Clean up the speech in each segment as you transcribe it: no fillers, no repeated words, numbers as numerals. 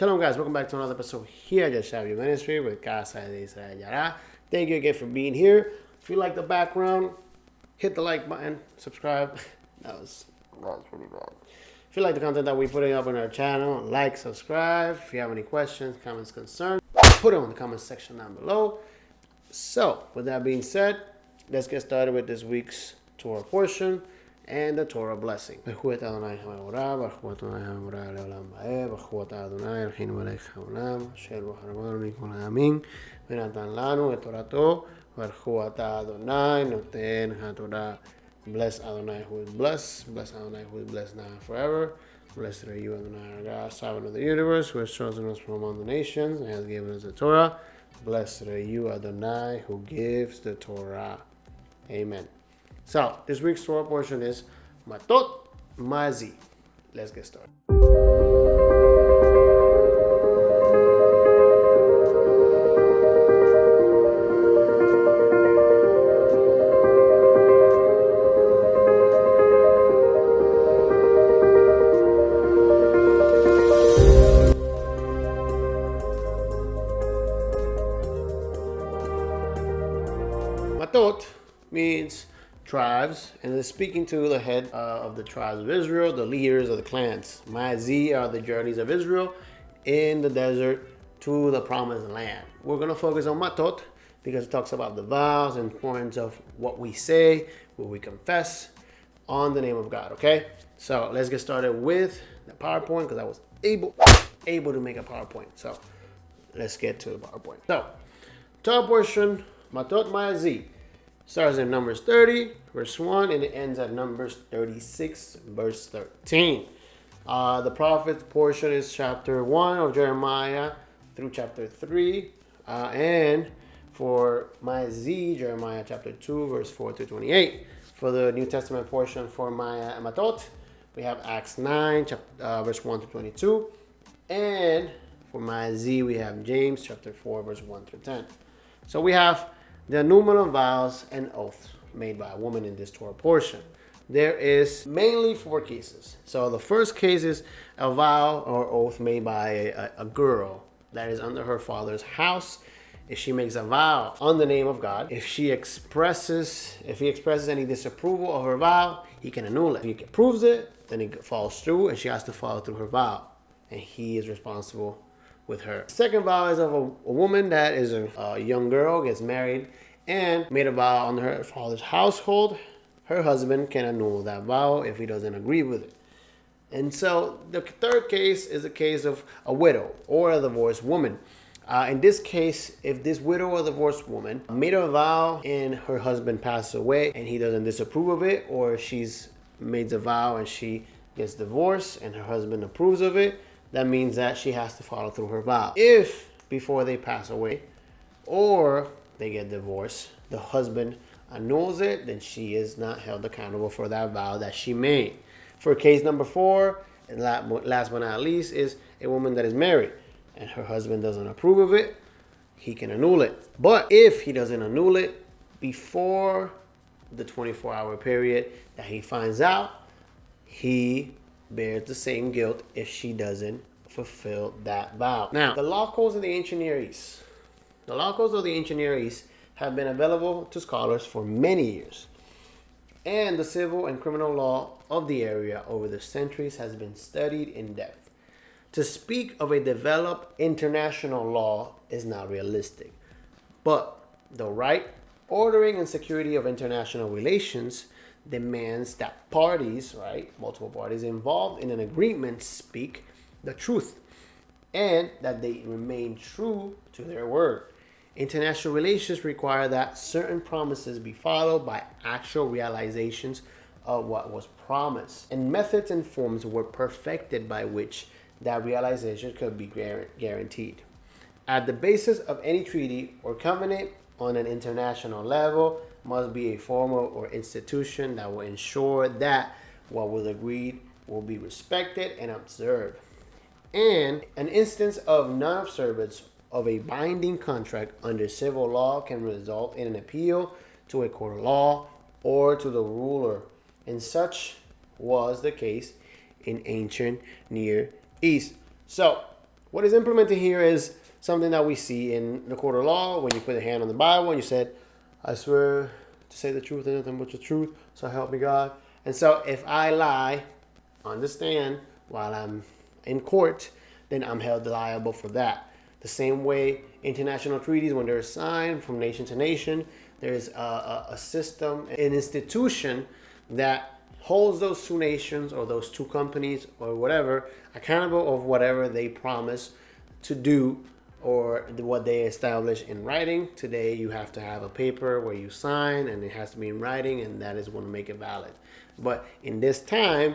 Shalom guys, welcome back to another episode here at YASHAV Ministry with Casa de Israel Yara. Thank you again for being here. If you like the background, hit the like button, subscribe. That was pretty bad. If you like the content that we're putting up on our channel, like, subscribe. If you have any questions, comments, concerns, put them in the comment section down below. So, with that being said, let's get started with this week's Torah portion and the Torah blessing. Bless Adonai who is blessed. Bless Adonai who is blessed now and forever. Blessed are you, Adonai, our God, sovereign of the universe, who has chosen us from among the nations and has given us the Torah. Blessed are you, Adonai, who gives the Torah. Amen. So, this week's Torah portion is Matot, Masei. Let's get started. Matot means tribes, and is speaking to the head of the tribes of Israel, the leaders of the clans. Masei are the journeys of Israel in the desert to the promised land. We're going to focus on Matot because it talks about the vows and importance of what we say, what we confess on the name of God, okay? So let's get started with the PowerPoint because I was able to make a PowerPoint. So let's get to the PowerPoint. So, Torah portion, Matot Masei. Starts in Numbers 30, verse 1, and it ends at Numbers 36, verse 13. The prophet portion is chapter 1 of Jeremiah through chapter 3. And for Masei, Jeremiah chapter 2, verse 4 to 28. For the New Testament portion for Matot, we have Acts 9, verse 1 to 22. And for Masei, we have James chapter 4, verse 1 through 10. So we have the annul of vows and oaths made by a woman in this Torah portion. There is mainly 4 cases. So the first case is a vow or oath made by a girl that is under her father's house. If she makes a vow on the name of God, if he expresses any disapproval of her vow, he can annul it. If he proves it, then it falls through and she has to follow through her vow. And he is responsible with her. Second vow is of a woman that is a young girl, gets married, and made a vow on her father's household. Her husband can annul that vow if he doesn't agree with it. And so the third case is a case of a widow or a divorced woman. In this case, if this widow or divorced woman made a vow and her husband passes away and he doesn't disapprove of it, or she's made a vow and she gets divorced and her husband approves of it, that means that she has to follow through her vow. If before they pass away or they get divorced, the husband annuls it, then she is not held accountable for that vow that she made. For case number 4, and last but not least, is a woman that is married and her husband doesn't approve of it, he can annul it. But if he doesn't annul it before the 24-hour period that he finds out, he bears the same guilt if she doesn't fulfill that vow. Now, the law codes of the ancient Near East. The law codes of the ancient Near East have been available to scholars for many years. And the civil and criminal law of the area over the centuries has been studied in depth. To speak of a developed international law is not realistic. But the right ordering and security of international relations demands that parties, multiple parties involved in an agreement speak the truth and that they remain true to their word. International relations require that certain promises be followed by actual realizations of what was promised, and methods and forms were perfected by which that realization could be guaranteed. At the basis of any treaty or covenant on an international level must be a formal or institution that will ensure that what was agreed will be respected and observed. And an instance of non-observance of a binding contract under civil law can result in an appeal to a court of law or to the ruler. And such was the case in ancient Near East. So, What is implemented here is something that we see in the court of law when you put a hand on the Bible and you said, I swear to say the truth and nothing but the truth, so help me God. And so if I lie on the stand while I'm in court, then I'm held liable for that. The same way international treaties, when they're signed from nation to nation, there's a system, an institution that holds those two nations or those two companies or whatever accountable of whatever they promise to do or what they establish in writing. Today you have to have a paper where you sign and it has to be in writing, and that is going to make it valid. But in this time,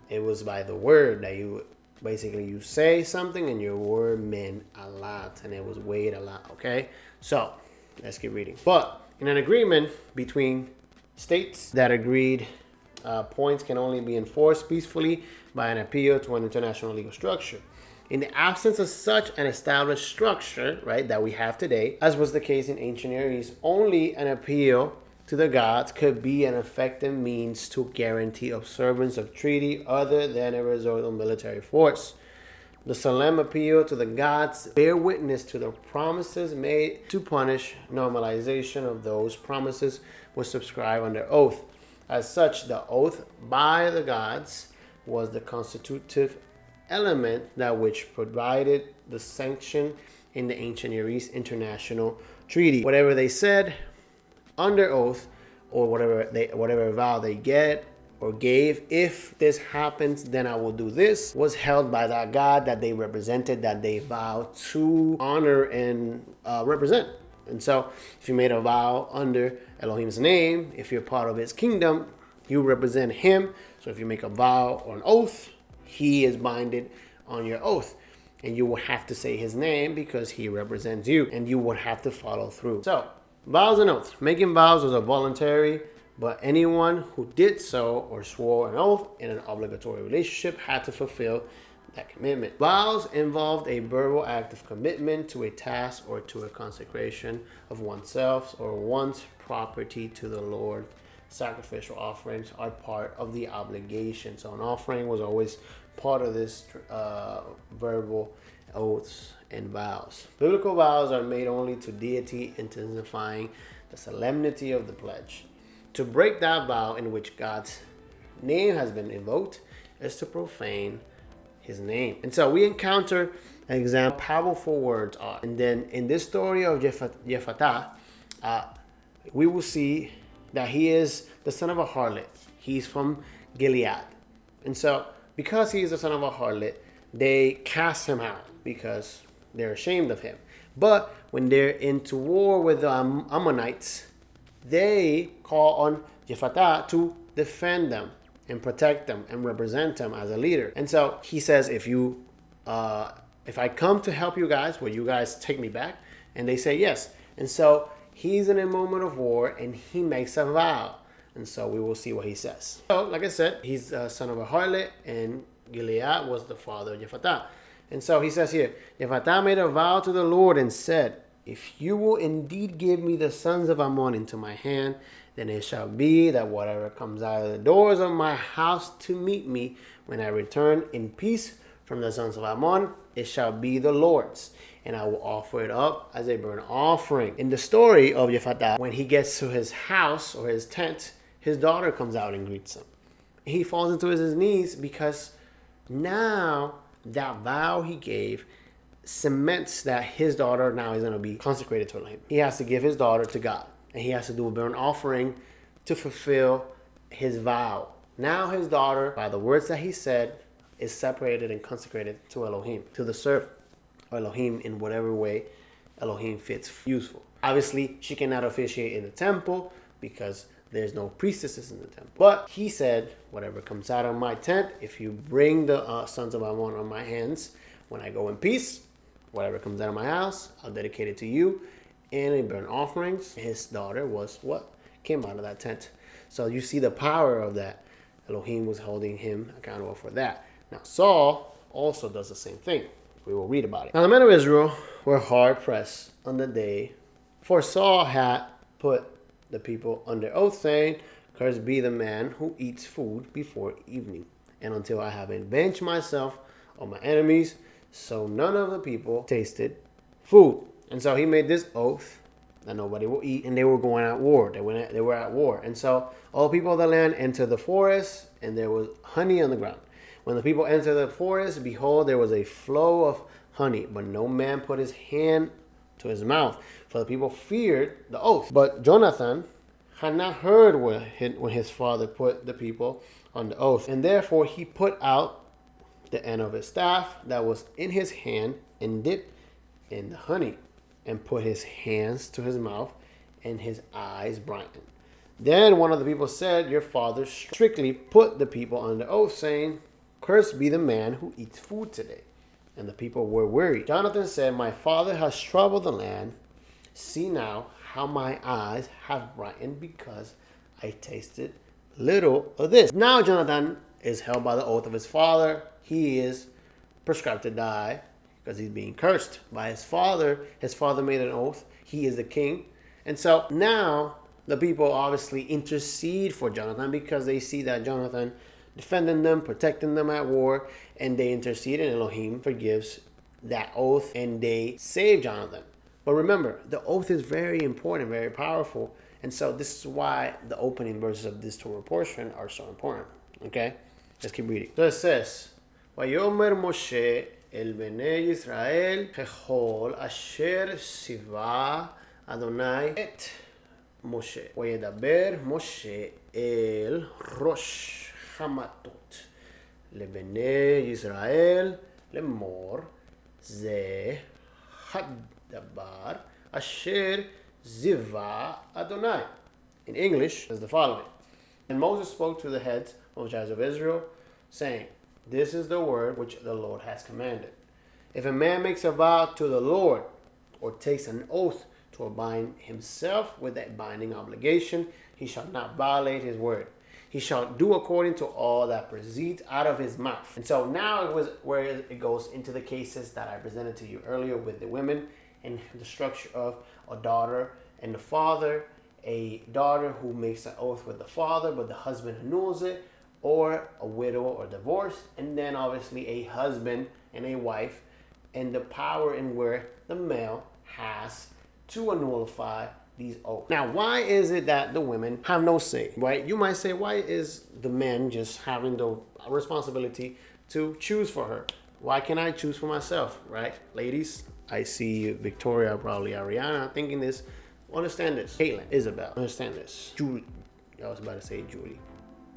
it was by the word that you basically you say something and your word meant a lot and it was weighed a lot. Okay, so let's keep reading. But in an agreement between states that agreed, points can only be enforced peacefully by an appeal to an international legal structure. In the absence of such an established structure, right, that we have today, as was the case in ancient Near East, only an appeal to the gods could be an effective means to guarantee observance of treaty other than a resort of military force. The solemn appeal to the gods bear witness to the promises made to punish. Normalization of those promises was subscribed under oath. As such, the oath by the gods was the constitutive element that which provided the sanction in the ancient Near East international treaty. Whatever they said under oath, or whatever vow they get or gave, if this happens, then I will do this, was held by that God that they represented, that they vowed to honor and represent. And so if you made a vow under Elohim's name, if you're part of his kingdom, you represent him. So if you make a vow or an oath, he is binded on your oath. And you will have to say his name because he represents you. And you would have to follow through. So, vows and oaths. Making vows was a voluntary, but anyone who did so or swore an oath in an obligatory relationship had to fulfill that commitment. Vows involved a verbal act of commitment to a task or to a consecration of oneself or one's property to the Lord. Sacrificial offerings are part of the obligation. So an offering was always part of this verbal oaths and vows. Biblical vows are made only to deity, intensifying the solemnity of the pledge. To break that vow in which God's name has been invoked is to profane his name. And so we encounter an example of how powerful words are. And then in this story of Jephthah, we will see that he is the son of a harlot. He's from Gilead. And so because he is the son of a harlot, they cast him out because they're ashamed of him. But when they're into war with the Ammonites, they call on Jephthah to defend them and protect them and represent them as a leader. And so he says, if I come to help you guys, will you guys take me back? And they say yes. And so he's in a moment of war and he makes a vow. And so we will see what he says. So like I said, he's a son of a harlot, and Gilead was the father of Jephthah. And so he says here, Jephthah made a vow to the Lord and said, if you will indeed give me the sons of Ammon into my hand, then it shall be that whatever comes out of the doors of my house to meet me when I return in peace from the sons of Ammon, it shall be the Lord's, and I will offer it up as a burnt offering. In the story of Jephthah, when he gets to his house or his tent, his daughter comes out and greets him. He falls into his knees because now that vow he gave cements that his daughter now is going to be consecrated to him. He has to give his daughter to God, and he has to do a burnt offering to fulfill his vow. Now his daughter, by the words that he said, is separated and consecrated to Elohim, to the servant of Elohim in whatever way Elohim fits useful. Obviously, she cannot officiate in the temple because there's no priestesses in the temple. But he said, whatever comes out of my tent, if you bring the sons of Ammon on my hands, when I go in peace, whatever comes out of my house, I'll dedicate it to you in a burnt offerings. His daughter was what came out of that tent. So you see the power of that. Elohim was holding him accountable for that. Now Saul also does the same thing. We will read about it. Now the men of Israel were hard pressed on the day, for Saul had put the people under oath, saying, cursed be the man who eats food before evening, and until I have avenged myself on my enemies. so none of the people tasted food. And so he made this oath that nobody will eat, and they were going at war. They were at war. And so all people of the land entered the forest, and there was honey on the ground. When the people entered the forest, behold, there was a flow of honey, but no man put his hand to his mouth, for the people feared the oath. But Jonathan had not heard when his father put the people on the oath, and therefore he put out the end of his staff that was in his hand and dipped in the honey, and put his hands to his mouth, and his eyes brightened. Then one of the people said, your father strictly put the people under oath, saying, cursed be the man who eats food today. And the people were weary. Jonathan said, my father has troubled the land. See now how my eyes have brightened, because I tasted little of this. Now Jonathan is held by the oath of his father. He is prescribed to die because he's being cursed by his father. His father made an oath. He is the king. And so now the people obviously intercede for Jonathan, because they see that Jonathan defending them, protecting them at war, and they intercede, and Elohim forgives that oath, and they save Jonathan. But remember, the oath is very important, very powerful. And so this is why the opening verses of this Torah portion are so important. Okay? Let's keep reading. So it says, Vayomer Moshe el Bnei Yisrael Chechol Asher Siva Adonai et Moshe. Vayedaber Moshe el Rosh Hamatot לבני ישראל לאמור זה הדבר אשר ziva Adonai. In English, is the following. And Moses spoke to the heads of the tribes of Israel, saying, this is the word which the Lord has commanded. If a man makes a vow to the Lord, or takes an oath to bind himself with a binding obligation, he shall not violate his word. He shall do according to all that proceeds out of his mouth. And so now it was where it goes into the cases that I presented to you earlier with the women, and the structure of a daughter and the father, a daughter who makes an oath with the father, but the husband annuls it, or a widow or divorced, and then obviously a husband and a wife, and the power in where the male has to nullify these oaths. Now, why is it that the women have no say, right? You might say, why is the men just having the responsibility to choose for her? Why can't I choose for myself, right? Ladies, I see Victoria, probably Ariana, thinking this. Understand this. Caitlin, Isabel, understand this. Julie, I was about to say Julie.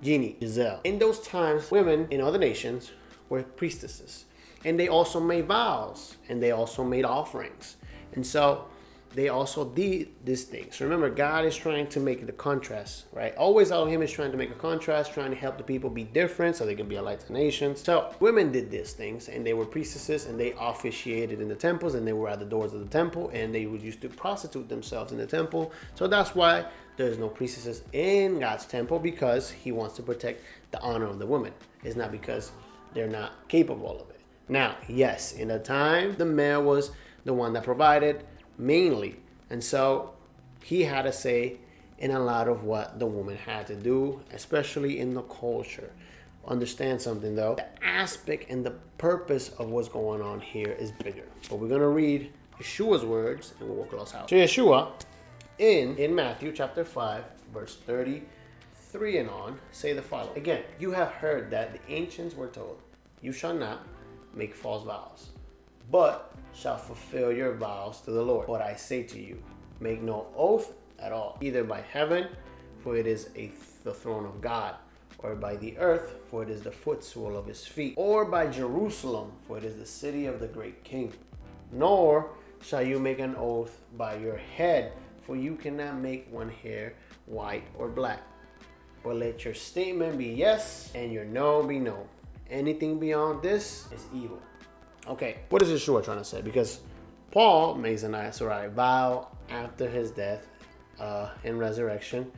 Jeannie, Giselle. In those times, women in other nations were priestesses. And they also made vows. And they also made offerings. And so they also did these things. Remember, God is trying to make the contrast, right? Always Elohim is trying to make a contrast, trying to help the people be different so they can be a light to nations. So women did these things, and they were priestesses, and they officiated in the temples, and they were at the doors of the temple, and they would used to prostitute themselves in the temple. So that's why there's no priestesses in God's temple, because he wants to protect the honor of the woman. It's not because they're not capable of it. Now, yes, in the time, the male was the one that provided mainly, and so he had a say in a lot of what the woman had to do, especially in the culture. Understand something though, the aspect and the purpose of what's going on here is bigger. But we're going to read Yeshua's words and we'll close out. So Yeshua in Matthew chapter 5 verse 33 and on say the following. Again, you have heard that the ancients were told, you shall not make false vows, but shall fulfill your vows to the Lord. But I say to you, make no oath at all, either by heaven, for it is the throne of God, or by the earth, for it is the footstool of his feet, or by Jerusalem, for it is the city of the great king. Nor shall you make an oath by your head, for you cannot make one hair white or black. But let your statement be yes, and your no be no. Anything beyond this is evil. Okay, what is Yeshua trying to say? Because Paul makes a Nazarite vow after his death and resurrection,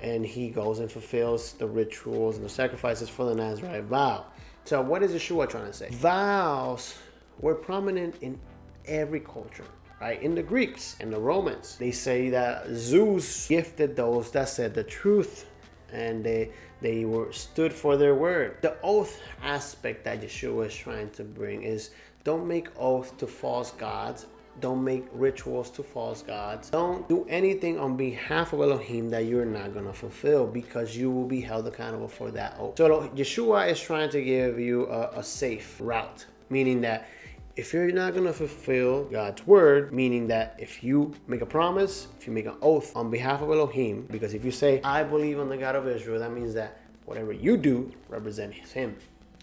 and he goes and fulfills the rituals and the sacrifices for the Nazarite vow. So what is Yeshua trying to say? Vows were prominent in every culture, right? In the Greeks and the Romans, they say that Zeus gifted those that said the truth, and they were stood for their word. The oath aspect that Yeshua is trying to bring is Don't make oaths to false gods. Don't make rituals to false gods. Don't do anything on behalf of Elohim that you're not going to fulfill, because you will be held accountable for that oath. So Yeshua is trying to give you a safe route, meaning that if you're not going to fulfill God's word, meaning that if you make a promise, if you make an oath on behalf of Elohim, because if you say, I believe on the God of Israel, that means that whatever you do represents him.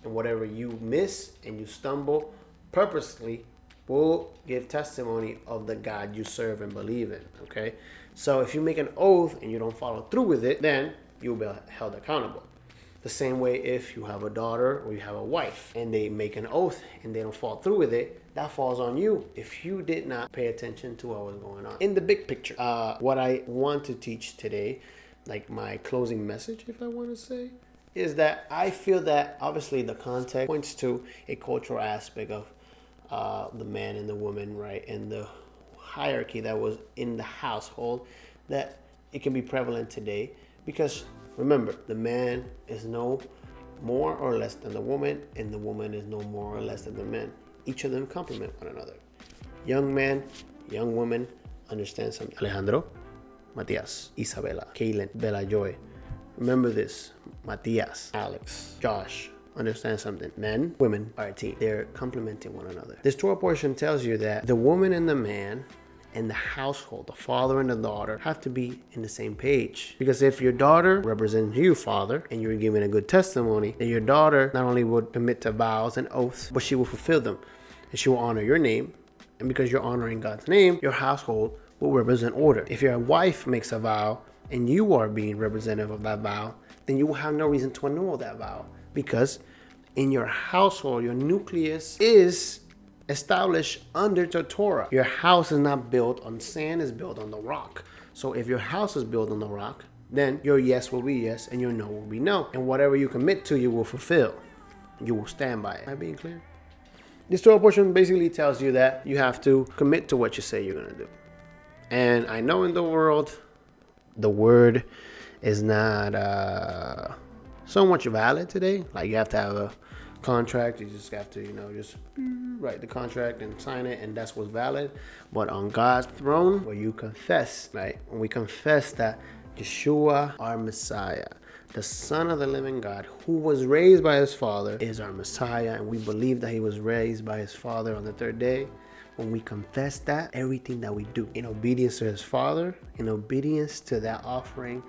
And whatever you miss and you stumble purposely will give testimony of the God you serve and believe in, okay? So if you make an oath and you don't follow through with it, then you'll be held accountable. The same way if you have a daughter or you have a wife and they make an oath and they don't follow through with it, that falls on you if you did not pay attention to what was going on. In the big picture, what I want to teach today, like my closing message, if I want to say, is that I feel that obviously the context points to a cultural aspect of the man and the woman, right? And the hierarchy that was in the household, that it can be prevalent today. Because remember, the man is no more or less than the woman, and the woman is no more or less than the man. Each of them complement one another. Young man, young woman, understand something. Alejandro, Matias, Isabella, Kaylin, Bella Joy. Remember this. Matias, Alex, Josh. Understand something. Men, women are a team. They're complementing one another. This Torah portion tells you that the woman and the man and the household, the father and the daughter, have to be in the same page. Because if your daughter represents you, father, and you're giving a good testimony, then your daughter not only would commit to vows and oaths, but she will fulfill them. And she will honor your name. And because you're honoring God's name, your household will represent order. If your wife makes a vow and you are being representative of that vow, then you will have no reason to annul that vow. Because in your household, your nucleus is established under the Torah. Your house is not built on sand, it's built on the rock. So if your house is built on the rock, then your yes will be yes and your no will be no. And whatever you commit to, you will fulfill. You will stand by it. Am I being clear? This Torah portion basically tells you that you have to commit to what you say you're going to do. And I know in the world, the word is not so much valid today. Like you have to have a contract. You just have to, just write the contract and sign it, and that's what's valid. But on God's throne, where you confess, right? When we confess that Yeshua, our Messiah, the Son of the living God, who was raised by his Father, is our Messiah, and we believe that he was raised by his Father on the third day. When we confess that, everything that we do in obedience to his Father, in obedience to that offering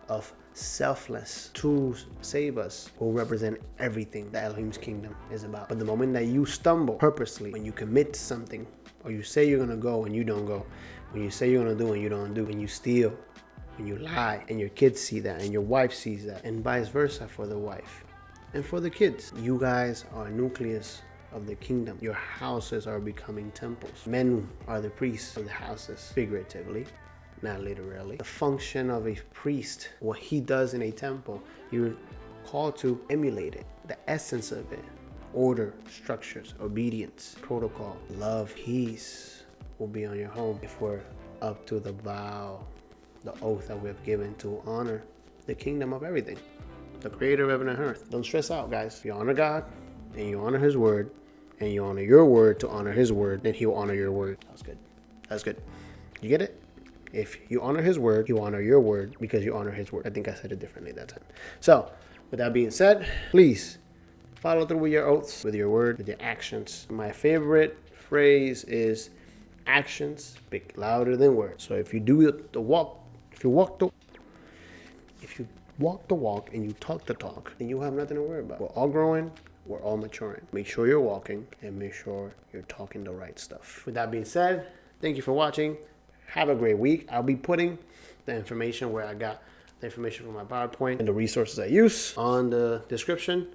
of selfless to save us, will represent everything that Elohim's kingdom is about. But the moment that you stumble purposely, when you commit to something, or you say you're going to go and you don't go, when you say you're going to do and you don't do, when you steal, when you lie, and your kids see that, and your wife sees that, and vice versa for the wife and for the kids. You guys are a nucleus of the kingdom. Your houses are becoming temples. Men are the priests of the houses, figuratively, not literally. The function of a priest, what he does in a temple, you're called to emulate it, the essence of it. Order, structures, obedience, protocol, love, peace will be on your home if we're up to the vow, the oath that we have given to honor the kingdom of everything, the creator of heaven and earth. Don't stress out, guys. If you honor God and you honor his word, and you honor your word to honor his word, then he will honor your word. That's good. That's good. You get it? If you honor his word, you honor your word because you honor his word. I think I said it differently that time. So, with that being said, please follow through with your oaths, with your word, with your actions. My favorite phrase is actions speak louder than words. So if you do the walk, if you walk the walk and you talk the talk, then you have nothing to worry about. We're all growing. We're all maturing. Make sure you're walking and make sure you're talking the right stuff. With that being said, thank you for watching. Have a great week. I'll be putting the information where I got the information from my PowerPoint and the resources I use on the description.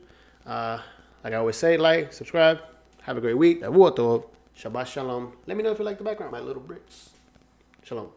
Like I always say, like, subscribe. Have a great week. Shabbat shalom. Let me know if you like the background. My little bricks. Shalom.